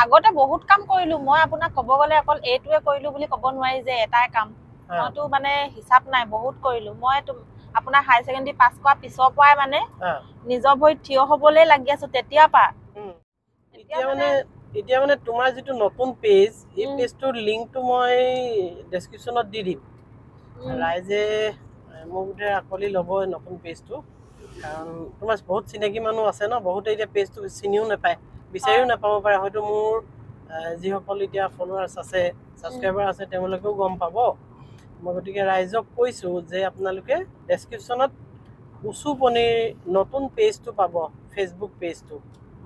আগতে বহুত কাম কৰিলো মই আপোনাক কব গলে অকল এইটোৱে কৰিলো বুলি কব নোৱাৰি যে এটাই কাম মইতো মানে হিচাপ নাই বহুত কৰিলো মই আপোনাৰ হাই সেকেন্ডাৰী পাছ কৰা পিছৰ পৰাই মানে নিজৰ ভৰিত থিয় হবলৈ লাগি আছো তেতিয়া পা এতিয়া মানে তোমাৰ যিটো নতুন পেজ এই পেজটোৰ লিংকটো মই ডেসক্ৰিপচনত দি দিম ৰাইজে মোক আকলি ল'ব নতুন পেজটো কাৰণ তোমাৰ বহুত চিনাকি মানুহ আছে ন বহুতে এতিয়া পেজটো চিনিও নাপায় বিচাৰিও নাপাব পাৰে হয়তো মোৰ যিসকল এতিয়া ফলোৱাৰ্ছ আছে ছাবস্ক্ৰাইবাৰ আছে তেওঁলোকেও গম পাব মই গতিকে ৰাইজক কৈছো যে আপোনালোকে ডেসক্ৰিপচনত উচুপনিৰ নতুন পেজটো পাব ফেচবুক পেজটো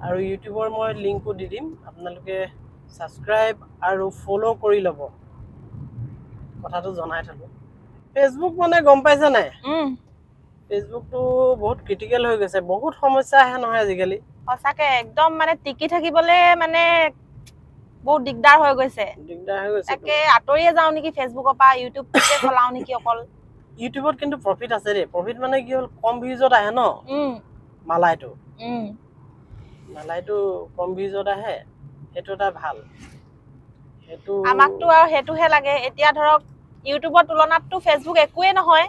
আৰু ইউটিউবৰ মই লিংকো দি দিম আপোনালোকে সাবস্ক্ৰাইব আৰু ফলো কৰি ল'ব কথাটো জনাই থলো ফেচবুক মানে গম পাইছা নাই ফেচবুকটো বহুত ক্ৰিটিকেল হৈ গৈছে বহুত সমস্যা আহে নহয় আজিকালি সঁচাকে একদম মানে টিকি থাকিবলে মানে বহুত দিগদাৰ হৈ গৈছে তাকে আঁতৰিয়ে যাও নেকি ফেচবুকৰ পৰা ইউটিউবটোকে চলাও নেকি অকল ইউটিউবত কিন্তু প্ৰফিট আছে ৰে প্ৰফিট মানে কি হল কম ভিউজত আহে ন মালাইটো কম ভিউজত আহে সেইটো এটা ভাল সেইটো আমাকতো আৰু হেতুহে লাগে এতিয়া ধৰক ইউটিউবৰ তুলনাতটো ফেচবুক একোৱে নহয়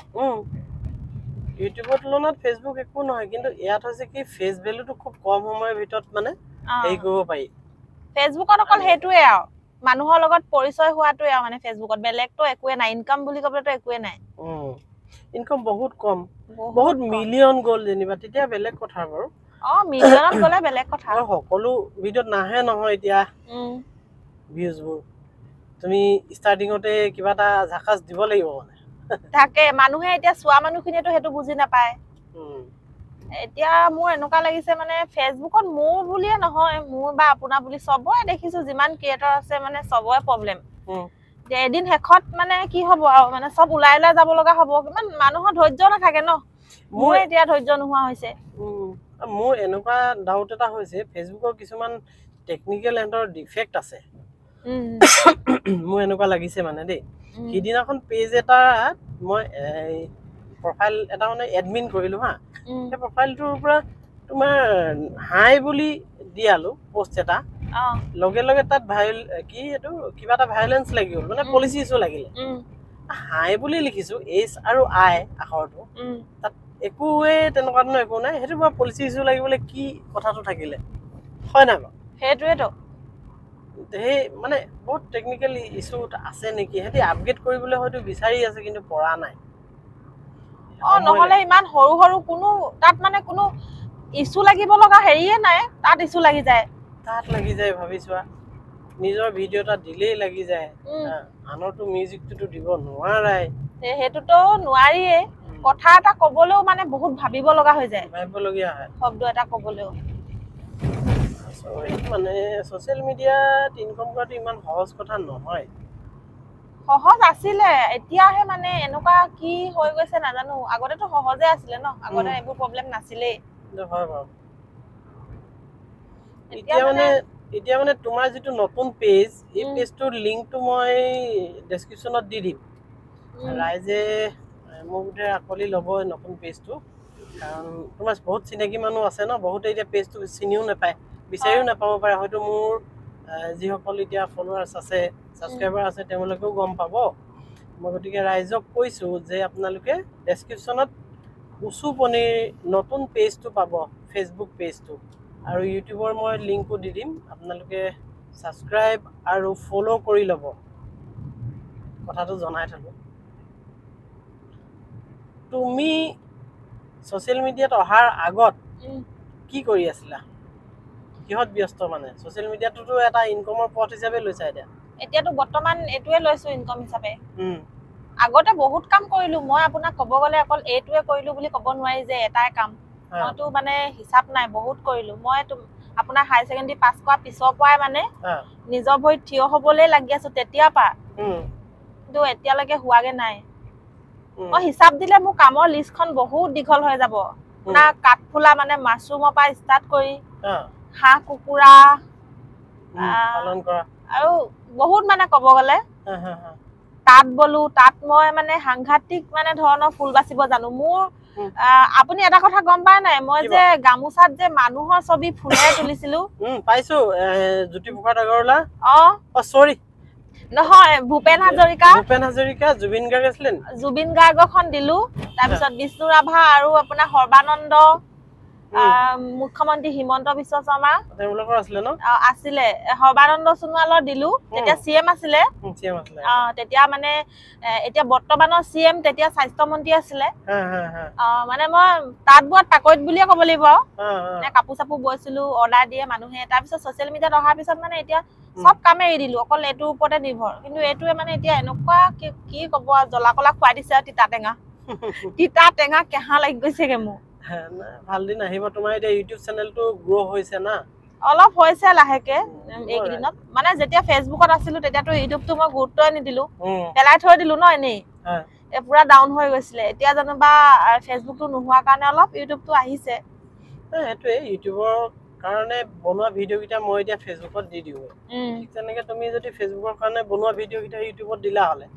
ইউটিউবৰ তুলনাত ফেচবুক একো নহয় কিন্তু ইয়াত হৈছে কি ফেচ ভ্যালুটো খুব কম সময়ৰ ভিতৰত মানে হেৰি কৰিব পাৰি ফেচবুকত অকল হেতুৱে আৰু মানুহৰ লগত পৰিচয় হোৱাটোৱে আৰু মানে ফেচবুকত বেলেগটো একোৱে নাই ইনকাম বুলি ক'বলেতো একোৱে নাই ইনকাম বহুত কম বহুত মিলিয়ন গ'ল যেনিবা তেতিয়া বেলেগ কথা বাৰু মিলিয়নত গ'লে বেলেগ কথা আৰু সকলো ভিডিঅ'ত নাহে নহয় এতিয়া ভিউজবোৰ তুমি ষ্টাৰ্টিংতে কিবা এটা ঝাকাস দিব লাগিব মানে থাকে মানুহে এতিয়া চোৱা মানুহখিনিয়েতো হেতু বুজি নাপায় এতিয়া মোৰ এনেকুৱা লাগিছে মানে ফেচবুকত মোৰ বুলিয়ে নহয় মোৰ বা আপোনাৰ বুলি চবৰে দেখিছো যিমান ক্ৰিয়েটৰ আছে মানে চবৰে প্ৰবলেম যে এদিন হেখত মানে কি হ'ব আৰু মানে সব উলাই যাব লগা হ'ব কিমান মানুহৰ ধৈৰ্য নাথাকে ন মোৰ এতিয়া ধৈৰ্য নোহোৱা হৈছে মোৰ এনেকুৱা ডাউট এটা হৈছে ফেচবুকৰ কিছুমান টেকনিক্যাল এন্ডৰ ডিফেক্ট আছে মোৰ এনেকুৱা লাগিছে মানে দেই সিদিনাখন পেজ এটা মই প্ৰফাইল এটা মানে এডমিন কৰিলো হা সেই প্ৰফাইলটোৰ পৰা তোমাৰ হাই বুলি দিয়ালো পোষ্ট এটা লগে লগে তাত কি এটো কিবা এটা ভায়োলেন্স লাগি গ'ল মানে পলিচি ইছ্যু লাগিলে হাই বুলি লিখিছো এইচ আৰু আই আখৰটো তাত একোৱে তেনেকুৱা ধৰণৰ একো নাই সেইটো মই পলিচি ইছ্যু লাগিবলৈ কি কথাটো থাকিলে হয় না বাৰু সেইটোৱেতো সেই মানে বহুত টেকনিক্যাল ইছ্যু আছে নেকি হেতি আপগ্ৰেড কৰিবলৈ হয়তো বিচাৰি আছে কিন্তু পৰা নাই নহলে ইমান সৰু সৰু কোনো তাত মানে কোনো ইছ্যু লাগিব লগা হেৰিয়ে নাই তাত ইছ্যু লাগি যায় ভাবিছোৱা নিজৰ ভিডিঅ' এটা দিলেই লাগি যায় আনৰটো মিউজিকটো দিব নোৱাৰাই হেতুটো নোৱাৰিয়ে কথা এটা কবলেও মানে বহুত ভাবিব লগা হৈ যায় ভাবিবলগীয়া হয় শব্দ এটা কবলেও মানে সোশ্যাল মিডিয়াত ইনকাম কৰাটো ইমান সহজ কথা নহয় সহজ আছিলে এতিয়াহে মানে এনেকুৱা কি হৈ গৈছে নাজানো আগতেতো সহজে আছিলে ন আগতে এইবোৰ প্ৰবলেম নাছিলেই হয় বাৰু এতিয়া মানে তোমাৰ যিটো নতুন পেজ এই পেজটোৰ লিংকটো মই ডেসক্ৰিপচনত দি দিম ৰাইজে মোক আকলি ল'ব নতুন পেজটো কাৰণ তোমাৰ বহুত চিনাকি মানুহ আছে ন বহুতে এতিয়া পেজটো চিনিও নাপায় বিচাৰিও নাপাব পাৰে হয়তো মোৰ যিসকল এতিয়া ফলোৱাৰ্ছ আছে ছাবস্ক্ৰাইবাৰ আছে তেওঁলোকেও গম পাব মই গতিকে ৰাইজক কৈছো যে আপোনালোকে ডেসক্ৰিপচনত উচুপনিৰ নতুন পেজটো পাব ফেচবুক পেজটো আৰু ইউটিউবৰ মই লিংকো দি দিম আপোনালোকে সাবস্ক্ৰাইব আৰু ফলো কৰি ল'ব কথাটো জনাই থলো তুমি সোশ্যাল মিডিয়াত অহাৰ আগত কি কৰি আছিলা কিহত ব্যস্ত মানে সোশ্যাল মিডিয়াটোতো এটা ইনকামৰ পথ হিচাপে লৈছা এতিয়াতো বৰ্তমান এটোৱে লৈছো ইনকাম হিচাপে আগতে বহুত কাম কৰিলো মই আপোনাক কব গলে অকল এইটোৱে কৰিলো বুলি কব নোৱাৰি যে এটাই কাম মইতো মানে হিচাপ নাই বহুত কৰিলো মই আপোনাৰ হাই সেকেন্ডাৰী পাছ কৰা পিছৰ পৰাই মানে নিজৰ ভৰিত থিয় হবলৈ লাগি আছো তেতিয়া পা কিন্তু এতিয়ালৈকে হোৱাগে নাই মই হিচাপ দিলে মোৰ কামৰ লিষ্টখন বহুত দীঘল হৈ যাব না কাঠফুলা মানে মাছৰুমৰ পৰা ষ্টাৰ্ট কৰি হাঁহ কুকুৰা পালন কৰা আৰু বহুত মানে কব গলে তাত বলো তাত মই মানে সাংঘাতিক মানে ধৰণৰ ফুল বাচিব জানো মোৰ আপুনি এটা কথা গম পায় নাই মই যে গামোচাত যে মানুহৰ ছবি ফুলেৰে তুলিছিলো পাইছো জ্যোতিপ্ৰসাদ আগৰৱালা সৰি নহয় ভূপেন হাজৰিকা জুবিন গাৰ্গ আছিলে জুবিন গাৰ্গখন দিলো তাৰপিছত বিষ্ণু ৰাভা আৰু আপোনাৰ সৰ্বানন্দ মুখ্যমন্ত্ৰী হিমন্ত বিশ্ব শৰ্মা তেওঁলোকৰ আছিলে ন আছিলে সৰ্বানন্দ সোণোৱালৰ দিলো তেতিয়া চিএম আছিলে তেতিয়া মানে এতিয়া বৰ্তমানৰ চিএম তেতিয়া স্বাস্থ্যমন্ত্ৰী আছিলে মানে মই তাঁত বোৱাত পাকৈত বুলিয়ে ক'ব লাগিব কাপোৰ চাপোৰ বৈছিলো অৰ্ডাৰ দিয়ে মানুহে তাৰপিছত ছচিয়েল মিডিয়াত অহাৰ পিছত মানে এতিয়া সব কামে এৰি দিলো অকল এইটোৰ ওপৰতে নিৰ্ভৰ কিন্তু এইটোৱে মানে এতিয়া এনেকুৱা কি ক'ব জ্বলা কলা খুৱাই দিছে আৰু তিতা টেঙা কেহা লাগি গৈছেগে মোৰ ভাল দিন আহিব তোমাৰ এতিয়া ইউটিউব চেনেলটো গ্ৰ' হৈছে না অলপ হৈছে লাহেকে এইকেইদিনত মানে যেতিয়া ফেচবুকত আছিলো তেতিয়াতো ইউটিউবটো মই গুৰুত্বই নিদিলো পেলাই থৈ দিলো ন এনেই পুৰা ডাউন হৈ গৈছিলে এতিয়া জানোবা ফেচবুকটো নোহোৱাৰ কাৰণে অলপ ইউটিউবটো আহিছে সেইটোৱে ইউটিউবৰ কাৰণে বনোৱা ভিডিঅ' কেইটা মই এতিয়া ফেচবুকত দি দিওঁ ঠিক তেনেকে তুমি যদি ফেচবুকৰ কাৰণে বনোৱা ভিডিঅ' কেইটা ইউটিউবত দিলা হ'লে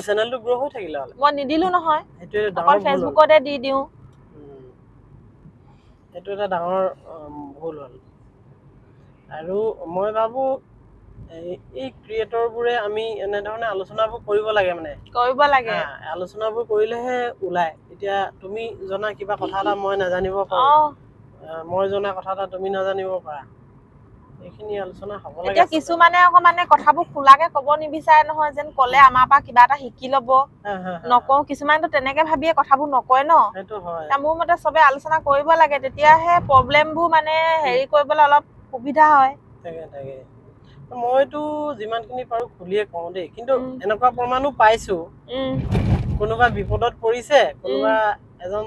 চেনেলটো গ্ৰ' হৈ থাকিলে হ'লে মই নিদিলো নহয় সেইটোৱে অকল ফেচবুকতে দি দিওঁ এইটো এটা ডাঙৰ ভুল হ'ল আৰু মই ভাবো এই ক্ৰিয়েটৰবোৰে আমি এনেধৰণে আলোচনাবোৰ কৰিব লাগে মানে আলোচনাবোৰ কৰিলেহে ওলায় এতিয়া তুমি জনা কিবা কথা এটা মই নাজানিব পাৰো মই জনা কথা এটা তুমি নাজানিব পাৰা এইখিনি আলোচনা হ'ব লাগে এতিয়া কিছুমানে আকৌ মানে কথাবোৰ খোলাকে ক'ব নিবিচাৰে নহয় যেন ক'লে আমাৰ পৰা কিবা এটা শিকি ল'ব নকওঁ কিছুমানেতো তেনেকে ভাবিয়ে কথাবোৰ নকয় ন সেইটো হয় মোৰ মতে চবে আলোচনা কৰিব লাগে তেতিয়াহে প্ৰব্লেমবোৰ মানে হেৰি কৰিবলৈ অলপ সুবিধা হয় তাকে মইতো যিমানখিনি পাৰো খুলিয়ে কওঁ দেই কিন্তু এনেকুৱা প্ৰমাণো পাইছো কোনোবা বিপদত পৰিছে কোনোবা এজন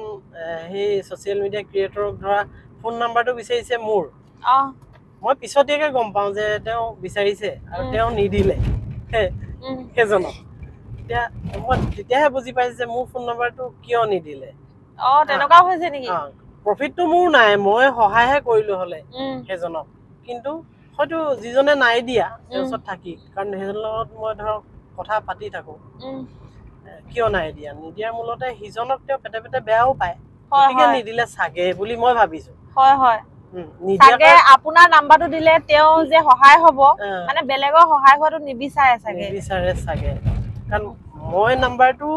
সেই ছচিয়েল মিডিয়া ক্ৰিয়েটৰক ধৰা ফোন নাম্বাৰটো বিচাৰিছে মোৰ মই পিছতীয়াকে গম পাওঁ যে তেওঁ বিচাৰিছে আৰু তেওঁ নিদিলে সেইজনক এতিয়া মই তেতিয়াহে বুজি পাইছো যে মোৰ ফোন নাম্বাৰটো কিয় নিদিলে তেনেকুৱা হৈছে নেকি প্ৰফিটটো মোৰ নাই মই সহায়হে কৰিলো হ'লে সেইজনক কিন্তু হয়তো যিজনে নাই দিয়া তেওঁৰ ওচৰত থাকি কাৰণ সেইজনৰ লগত মই ধৰক কথা পাতি থাকো কিয় নাই দিয়া নিদিয়াৰ মূলতে সিজনক তেওঁ পেটে পেটে বেয়াও পায় গতিকে নিদিলে চাগে বুলি মই ভাবিছো হয় চাগে আপোনাৰ নাম্বাৰটো দিলে তেওঁ যে সহায় হ'ব মানে বেলেগৰ সহায় হোৱাটো নিবিচাৰে চাগে কাৰণ মই নাম্বাৰটো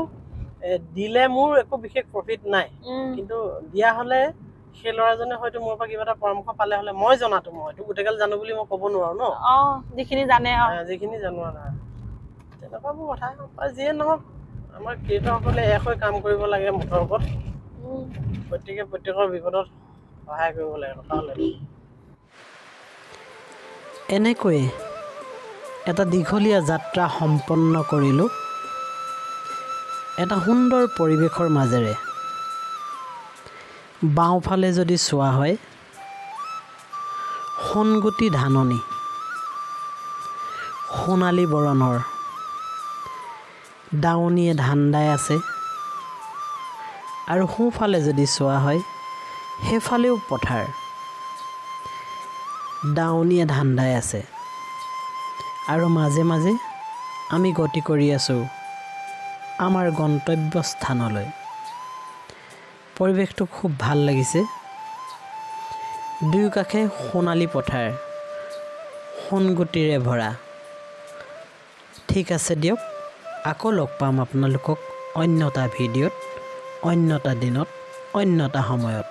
দিলে মোৰ একো বিশেষ প্ৰফিট নাই কিন্তু দিয়া হ'লে সেই ল'ৰাজনে হয়তো মোৰ পৰা কিবা এটা পৰামৰ্শ পালে হ'লে মই জনাতো মই হয়তো গোটেইগাল জানো বুলি মই ক'ব নোৱাৰো ন যিখিনি জানে যিখিনি জানো আৰু তেনেকুৱাবোৰ কথা যিয়ে নহওক আমাৰ ক্ৰিয়েটৰসকলে এক হৈ কাম কৰিব লাগে মুঠৰ ওপৰত প্ৰত্যেকে প্ৰত্যেকৰ বিপদত সহায় কৰিব লাগে কথা হ'লে এনেকৈয়ে এটা দীঘলীয়া যাত্ৰা সম্পন্ন কৰিলোঁ এটা সুন্দৰ পৰিৱেশৰ মাজেৰে বাওঁফালে যদি চোৱা হয় সোণগুটি ধাননি সোণালী বৰণৰ দাৱনীয়ে ধান দাই আছে আৰু সোঁফালে যদি চোৱা হয় সেইফালেও পথাৰ দাৱনীয়ে ধান দাই আছে আৰু মাজে মাজে আমি গতি কৰি আছোঁ আমাৰ গন্তব্য স্থানলৈ পৰিৱেশটো খুব ভাল লাগিছে দুয়োকাষে সোণালী পথাৰ সোণগুটিৰে ভৰা ঠিক আছে দিয়ক আকৌ লগ পাম আপোনালোকক অন্য এটা ভিডিঅ'ত অন্য এটা দিনত অন্য এটা সময়ত